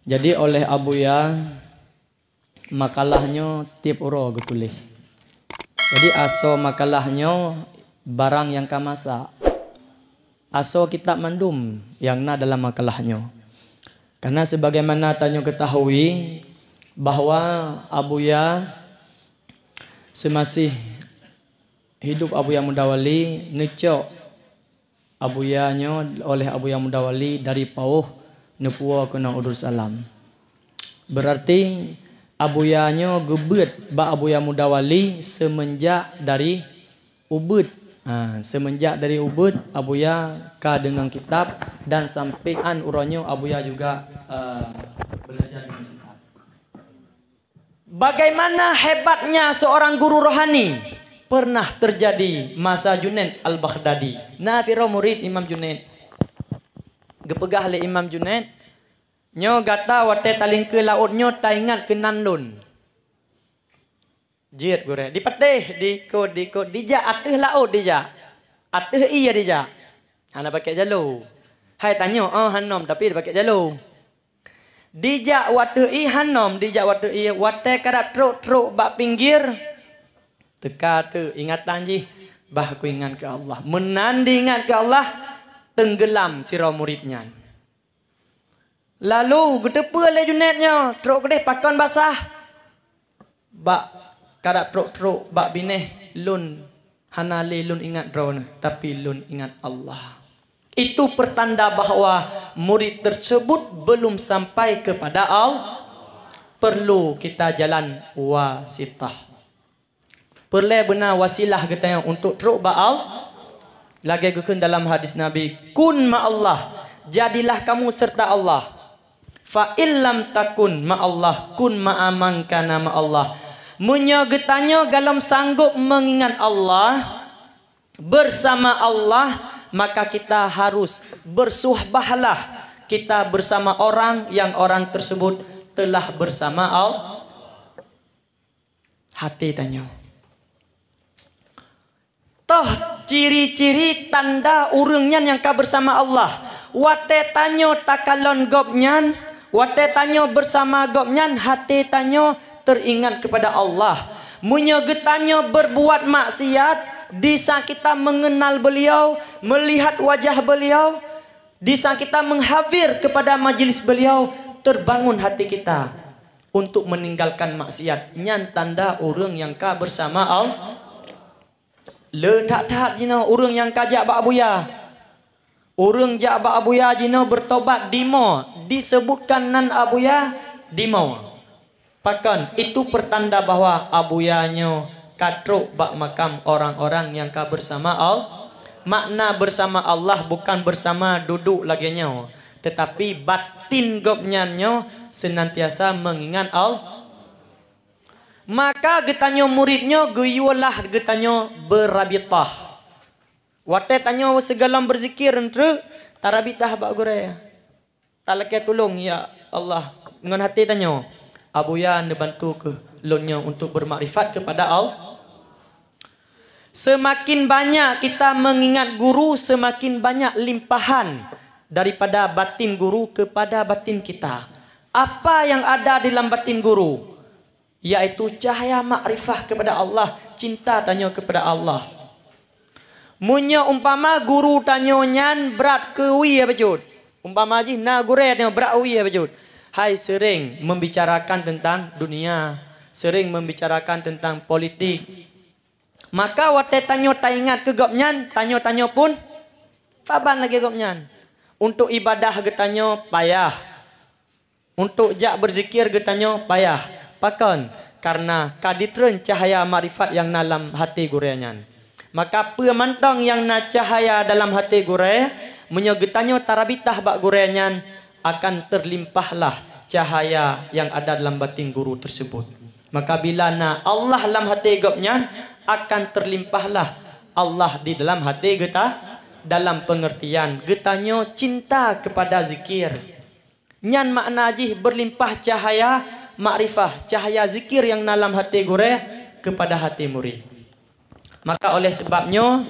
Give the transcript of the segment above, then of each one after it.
Jadi oleh Abuya makalahnya tiap uro getulih. Jadi aso makalahnya barang yang ka masak. Aso kitab mandum yang na dalam makalahnya. Karena sebagaimana tanyo ketahui bahwa Abuya semasih hidup Abuya Mudawali ngecok Abuyanya oleh Abuya Mudawali dari pauh nepua kena udur salam. Berarti Abuyanya gebet ba Abuya Mudawali semenjak dari Ubud. Semenjak dari Ubud Abuya ka dengan kitab dan sampaian uronyo Abuya juga belajar dengan kitab. Bagaimana hebatnya seorang guru rohani? Pernah terjadi masa Junaid Al-Baghdadi. Nafiro murid Imam Junaid. Gepegah le Imam Junaid. Nyo gata wate taling ke laut nyo ta ingat ke nanlun. Jit gure. Dipatih dikod dijak ateh laut dijak. Ateh iya dijak. Hana pakai jalu. Hai tanyo hanom tapi dia pakai jalu. Dijak wate i hanom dijak wate i wate kadap truk bak pinggir. Teka tu ingatan ji bah ku ingat ke Allah. Menandi ingat ke Allah tenggelam sira muridnya. Lalu gedepa le Junaidnya truk gede pakon basah. Bak kadap truk bak bineh lun hanale lun ingat drone tapi lun ingat Allah. Itu pertanda bahwa murid tersebut belum sampai kepada Allah. Perlu kita jalan wasitah. Perlu benar wasilah kita untuk truk ba'al. Lagi guken dalam hadis Nabi, kun ma'allah, jadilah kamu serta Allah. Fa illam takun ma'allah, kun ma'aman kana ma'allah. Menyogetanya galam sanggup mengingat Allah, bersama Allah, maka kita harus bersuhbahlah kita bersama orang yang orang tersebut telah bersama Allah. Hati tanya. Toh ciri-ciri tanda urungnya yang ka bersama Allah. Wate tanyo takalon gopnyan, wate tanyo bersama gopnyan, hati tanyo teringat kepada Allah. Munyo getanyo berbuat maksiat, disa kita mengenal beliau, melihat wajah beliau, disa kita menghafir kepada majlis beliau, terbangun hati kita untuk meninggalkan maksiat. Nyan tanda urung yang ka bersama Allah. Le tak jino urang yang kajak bak Abuya. Urang jak bak Abuya jino bertobat dimo, disebutkan nan Abuya dimo. Pakan itu pertanda bahwa Abuyanya katruk bak makam orang-orang yang ka bersama Allah. Makna bersama Allah bukan bersama duduk lagi nyo, tetapi batin gopnya nyo senantiasa mengingat Allah. Maka getanyo muridnya guyulah getanyo berabitah. Wate tanyo segalam berzikir entre tarabitah bak gure. Talake tolong ya Allah dengan hati tanyo. Abuya nebantu ke lonyo untuk bermakrifat kepada Allah. Semakin banyak kita mengingat guru, semakin banyak limpahan daripada batin guru kepada batin kita. Apa yang ada di dalam batin guru? Yaitu cahaya makrifah kepada Allah, cinta tanyo kepada Allah. Munyo umpama guru tanyo nyan berat kewi apa jud? Umpama ji na gure tanyo berat wi apa jud? Hai sering membicarakan tentang dunia, sering membicarakan tentang politik. Maka wate tanyo ta ingat ke gopnyan, tanyo pun faban lagi gopnyan. Untuk ibadah getanyo payah. Untuk jak berzikir getanyo payah. Pakon karena kaditren cahaya makrifat yang dalam hati gurenyan. Maka pemantang yang na cahaya dalam hati gure menyogetanyo tarabitah bak gurenyan akan terlimpahlah cahaya yang ada dalam batin guru tersebut. Maka bila na Allah dalam hati gopnyan akan terlimpahlah Allah di dalam hati geta dalam pengertian getanyo cinta kepada zikir. Nyan makna jih berlimpah cahaya makrifah, cahaya zikir yang dalam hati gure kepada hati murid. Maka oleh sebabnya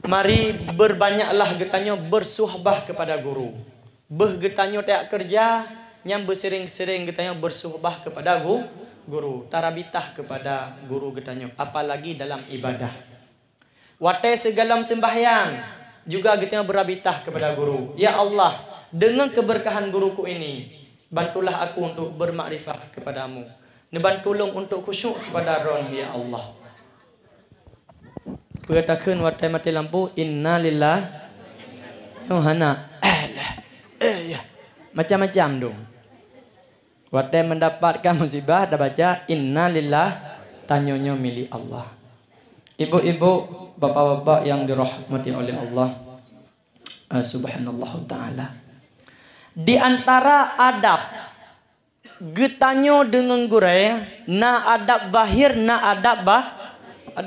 mari berbanyaklah getanyo bersuhbah kepada guru. Beh getanyo tak kerja yang bersering-sering katanya bersuhbah kepada guru, tarabitah kepada guru katanya, apalagi dalam ibadah. Watai segala sembahyang juga katanya berabitah kepada guru. Ya Allah, dengan keberkahan guruku ini, bantulah aku untuk bermakrifah kepadamu. Nebantulung untuk khusyuk kepada Ron, ya Allah. Katakan watai mati lampu, inna lillah Yohana. Ya. Macam-macam dong. Watai mendapatkan musibah dah baca inna lillah, tanyonyo milik Allah. Ibu-ibu, bapak-bapak yang dirahmati oleh Allah subhanallah ta'ala. Di antara adab getanyo dengan gurai, na adab zahir, na adab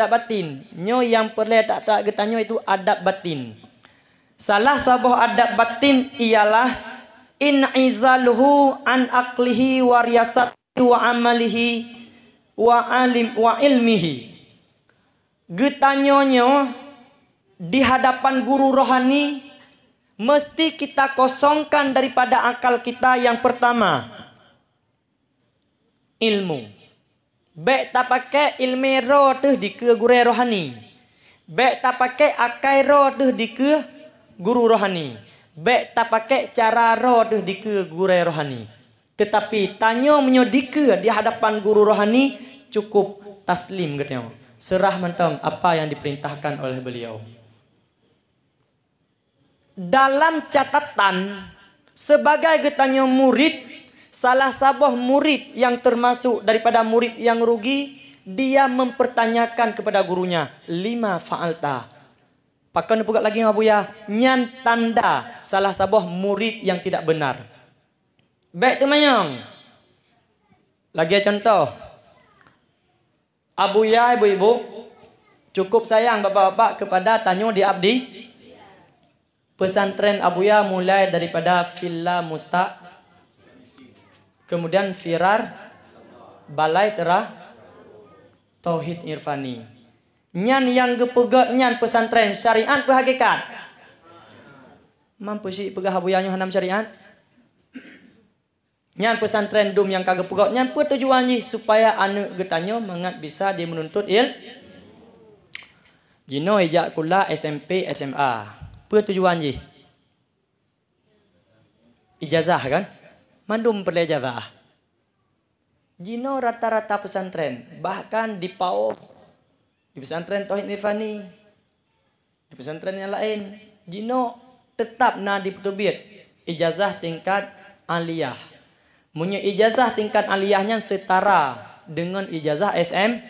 batin. Nyo yang perlu tak getanyo itu adab batin. Salah sebuah adab batin ialah in'izaluhu an aqlihi wa riyasatihi wa amalihi wa ilmihi. Getanyonyo di hadapan guru rohani mesti kita kosongkan daripada akal kita. Yang pertama, ilmu. Baik tak pakai ilmu roh tu di ke guru rohani. Baik tak pakai akai roh tu di ke guru rohani. Baik tak pakai cara roh tu di ke guru rohani. Tetapi tanya menyodika di hadapan guru rohani, cukup taslim katanya. Serah mentang apa yang diperintahkan oleh beliau. Dalam catatan sebagai getanya murid, salah sebuah murid yang termasuk daripada murid yang rugi, dia mempertanyakan kepada gurunya, lima fa'alta. Pakai pugat lagi ngabu ya, nyan tanda salah sebuah murid yang tidak benar. Baik tu mayang. Lagi contoh. Abu ya, ibu-ibu, cukup sayang bapak-bapak kepada tanyo di abdi. Pesantren Abu ya mulai daripada Villa Musta, kemudian Firar, Balai Terah, Tauhid Irfani. Nyan yang gepegat nyan pesantren syariat berhakikat. Mampu sih pegah abuyanya hanam syariat. Nyan pesantren dum yang kagak pegat nyan apa tujuan ji supaya anak getanyo mangat bisa dia menuntut Jino ijak kula SMP SMA. Apa tujuan ji? Ijazah kan? Mandum perlu ijazah. Jino rata-rata pesantren bahkan di PAO, di pesantren Tauhid Irfani, di pesantren yang lain, jino tetap na dipetubit ijazah tingkat aliyah. Punya ijazah tingkat aliyahnya setara dengan ijazah SM.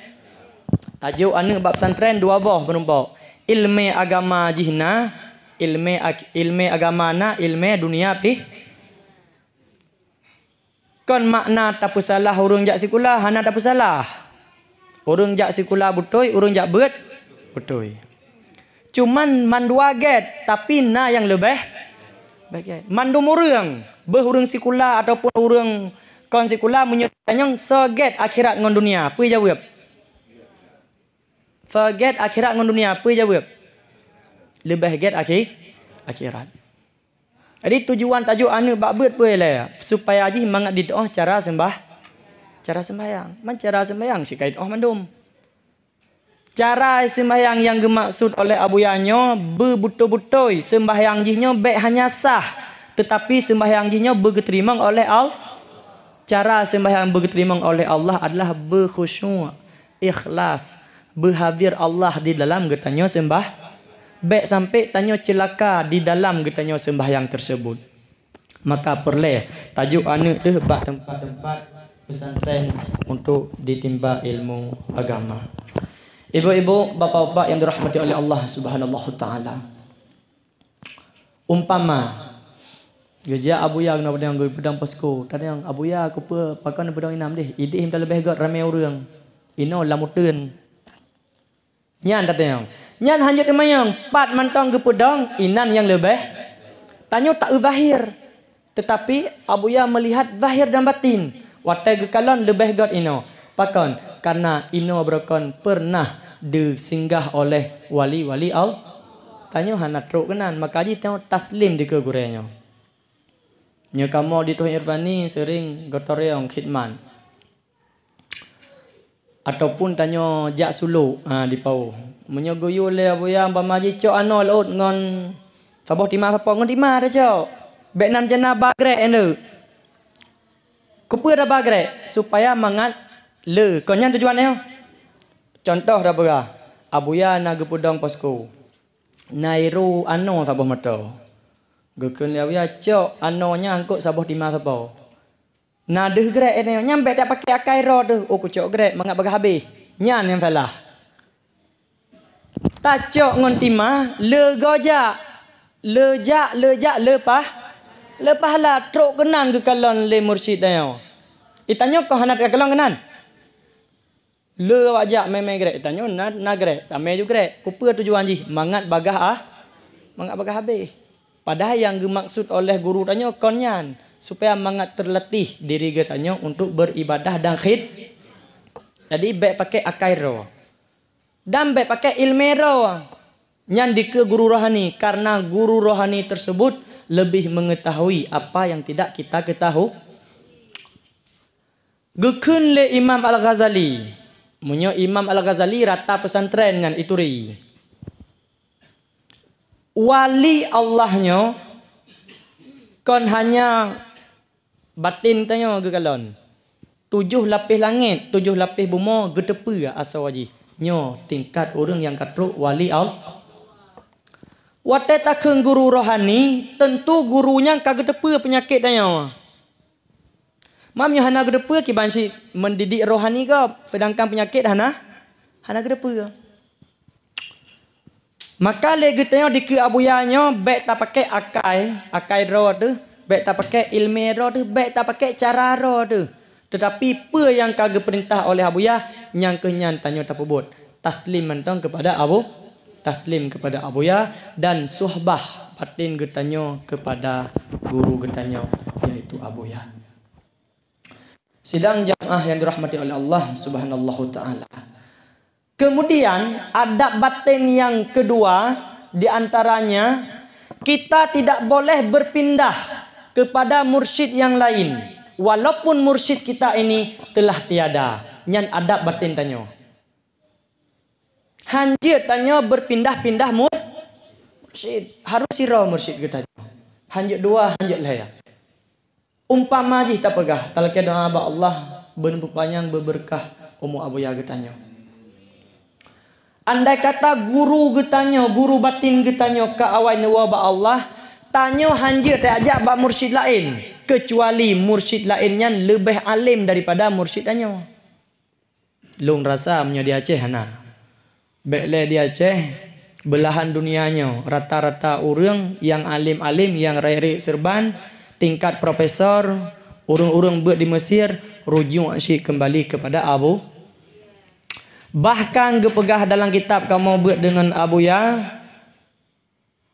Tajuk anak bab pesantren dua buah berumpau. Ilmu agama jihna, ilmu agama na, ilmu dunia pi. Kon makna tak salah urang jak sekolah, hana tak salah. Orang jak sekolah betul, orang jak betul. Cuman mandua get, tapi na yang lebih baik. Mandum orang, berurang sekolah ataupun orang kon sekolah menyertanya seget akhirat ngon dunia. Apa jawab? Forget akhirat ngon dunia. Apa jawab? Lebih get akhirat. Jadi tujuan tajuk anak bakbet pun lah supaya aji mangat didoa cara sembahyang. Man cara sembahyang si kait mandum. Cara sembahyang yang dimaksud oleh Abu Yanyo bebutul-butul sembahyang jihnya baik hanya sah, tetapi sembahyang jihnya berketerimang oleh Allah. Cara sembahyang berketerimang oleh Allah adalah berkhusyuk, ikhlas, berhadir Allah di dalam getanyo sembah. Baik sampai tanyo celaka di dalam getanyo sembahyang tersebut. Maka perlu tajuk anak tu bak tempat-tempat pesantren untuk ditimba ilmu agama. Ibu-ibu, bapak-bapak yang dirahmati oleh Allah Subhanahu taala. Umpama geja Abu Ya nak pedang pedang posko, tadi yang Abu Ya aku pakai pedang inam deh. Ide him lebih got ramai orang. Ino lamuteun. Nyan tadi yang. Nyan hanya temayang pat mantong ke pedang inan yang lebih. Tanyo tak zahir. Tetapi Abu Ya melihat zahir dan batin. Watai gekalon lebih got ino. Pakon karena ino berkon pernah disinggah oleh wali-wali Allah. Tanyo hana truk kenan maka ji tengok taslim di kegurenya. Nya kamu di Tuhan Irfani sering gotoriong khidman. Ataupun tanya jak suluk di pau. Menyo guyu le abuya pamaji cok anol ut ngon saboh timah apa ngon timah dah cok. Bek nan jana bagre ene. Kupur dah bagre supaya mangat le. Konyan tujuan dia. Contoh dah berah. Abuya na gepudong posko. Nairu ano saboh mata. Gekun le abuya cok anonya angkut saboh timah apa. Nah deh grek ini nyampe tak pakai akai ro tu. Oh kucok grek mangat bagah habis. Nyan yang salah. Tacok ngon timah le gojak. Lejak lepah. Lepah lah truk kenan ke kalon le mursyid dah. Itanya kau hanat ke kalon kenan. Le wajak memang grek. Itanya na grek. Tame juga grek. Kupa tujuan ji mangat bagah mangat bagah habis. Padahal yang dimaksud oleh guru tanya konyan supaya mangat terletih diri katanya untuk beribadah dan khid. Jadi baik pakai akai ro. Dan baik pakai ilmu ro. Nyan dike guru rohani karena guru rohani tersebut lebih mengetahui apa yang tidak kita ketahui. Gekun le Imam Al-Ghazali. Munyo Imam Al-Ghazali rata pesantren dengan Ituri. Wali Allahnya kon hanya batin tanya ke kalon. 7 lapis langit, 7 lapis bumi gedepa asa wajih. Nyo tingkat orang yang katruk wali Allah. Watai takeng guru rohani, tentu gurunya kagedepa penyakit tanya. Mam yo hana gedepa ki bansi mendidik rohani ke, sedangkan penyakit hana gedepa. Maka lagi tanya dike abuyanyo baik tak pakai akai ro tu, baik tak pakai ilmu ro tu, baik tak pakai cara ro tu. Tetapi apa yang kagak perintah oleh abuya yang kenyan tanya tak pebut. Taslim mentang kepada taslim kepada abuya dan suhbah batin getanyo kepada guru getanyo yaitu abuya. Sidang jamaah yang dirahmati oleh Allah Subhanahu taala. Kemudian adab batin yang kedua di antaranya kita tidak boleh berpindah kepada mursyid yang lain walaupun mursyid kita ini telah tiada. Nyan adab batin tanyo. Hanjir tanya berpindah-pindah mursyid. Harus sirau mursyid kita. Hanjir dua, hanjir laya. Umpama ji tak pegah. Talak doa ba Allah berpanjang berberkah umur abuya getanya. Andai kata guru getanya, guru batin getanya ke awal nawa ba Allah, tanya hanjir tak ajak ba mursyid lain kecuali mursyid lainnya lebih alim daripada mursyid tanya. Long rasa punya dia Aceh hana. Bekle di Aceh, belahan dunianya rata-rata orang yang alim-alim, yang rai-rai serban, tingkat profesor, orang-orang buat di Mesir, rujuk asyik kembali kepada Abu. Bahkan gepegah dalam kitab kamu buat dengan abuya,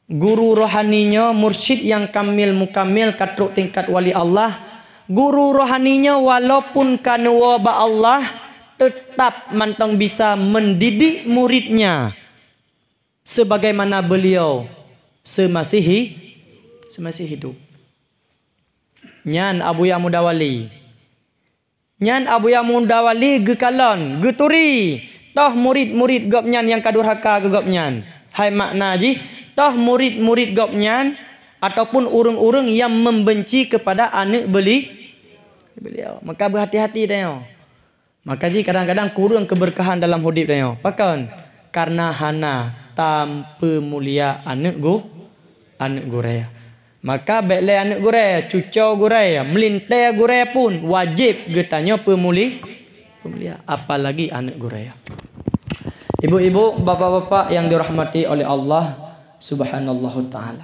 guru rohaninya, mursyid yang kamil mukamil katruk tingkat wali Allah, guru rohaninya walaupun kanwa ba Allah, tetap mantang bisa mendidik muridnya sebagaimana beliau semasih hidup. Nyan abuya mudawali. Nyan abuya mudawali gekalon, geturi. Toh murid-murid gop nyan yang kadurhaka ke gop nyan. Hai makna ji, toh murid-murid gop nyan ataupun urung-urung yang membenci kepada anak beliau. Maka berhati-hati tanya. Maka ji kadang-kadang kurang keberkahan dalam hidup dia. Pakan karena hana tanpa mulia anak guraya. Maka baiklah anak guraya, cucu guraya, melintai guraya pun wajib getanya pemulia. Apalagi anak guraya. Ibu-ibu, bapak-bapak yang dirahmati oleh Allah Subhanahu taala.